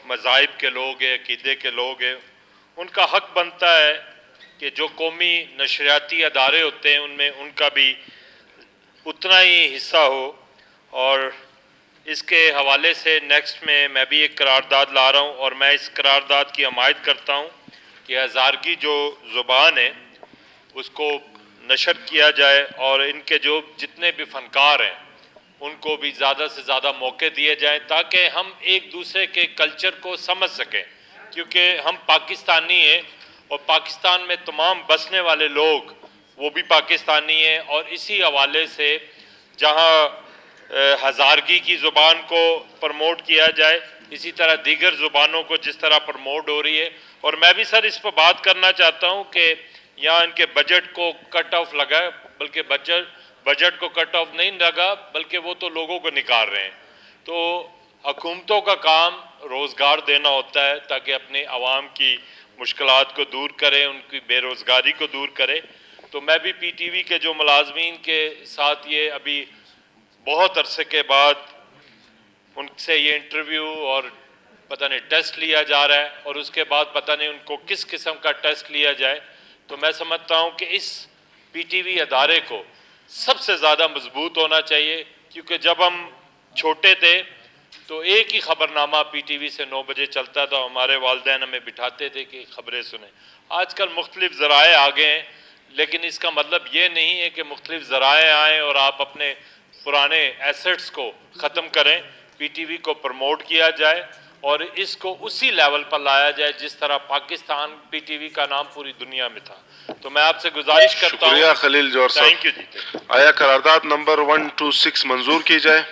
مذاہب کے لوگ ہیں، عقیدے کے لوگ ہیں، ان کا حق بنتا ہے کہ جو قومی نشریاتی ادارے ہوتے ہیں ان میں ان کا بھی اتنا ہی حصہ ہو. اور اس کے حوالے سے نیکسٹ میں بھی ایک قرارداد لا رہا ہوں، اور میں اس قرارداد کی حمایت کرتا ہوں کہ ہزارگی جو زبان ہے اس کو نشر کیا جائے، اور ان کے جو جتنے بھی فنکار ہیں ان کو بھی زیادہ سے زیادہ موقع دیے جائیں تاکہ ہم ایک دوسرے کے کلچر کو سمجھ سکیں، کیونکہ ہم پاکستانی ہیں اور پاکستان میں تمام بسنے والے لوگ وہ بھی پاکستانی ہیں. اور اسی حوالے سے جہاں ہزارگی کی زبان کو پروموٹ کیا جائے، اسی طرح دیگر زبانوں کو جس طرح پروموٹ ہو رہی ہے. اور میں بھی سر اس پہ بات کرنا چاہتا ہوں کہ یہاں ان کے بجٹ کو کٹ آف لگا ہے، بلکہ بجٹ کو کٹ آف نہیں لگا، بلکہ وہ تو لوگوں کو نکال رہے ہیں. تو حکومتوں کا کام روزگار دینا ہوتا ہے تاکہ اپنے عوام کی مشکلات کو دور کرے، ان کی بے روزگاری کو دور کرے. تو میں بھی پی ٹی وی کے جو ملازمین کے ساتھ یہ ابھی بہت عرصے کے بعد ان سے یہ انٹرویو اور پتہ نہیں ٹیسٹ لیا جا رہا ہے، اور اس کے بعد پتہ نہیں ان کو کس قسم کا ٹیسٹ لیا جائے. تو میں سمجھتا ہوں کہ اس پی ٹی وی ادارے کو سب سے زیادہ مضبوط ہونا چاہیے، کیونکہ جب ہم چھوٹے تھے تو ایک ہی خبر نامہ پی ٹی وی سے 9 بجے چلتا تھا، ہمارے والدین ہمیں بٹھاتے تھے کہ خبریں سنیں. آج کل مختلف ذرائع آگے ہیں، لیکن اس کا مطلب یہ نہیں ہے کہ مختلف ذرائع آئیں اور آپ اپنے پرانے ایسٹس کو ختم کریں. پی ٹی وی کو پروموٹ کیا جائے اور اس کو اسی لیول پر لایا جائے جس طرح پاکستان پی ٹی وی کا نام پوری دنیا میں تھا. تو میں آپ سے گزارش کرتا ہوں. شکریہ خلیل جوہر تھینک یو صاحب. آیا قرارداد نمبر 126 منظور کی جائے؟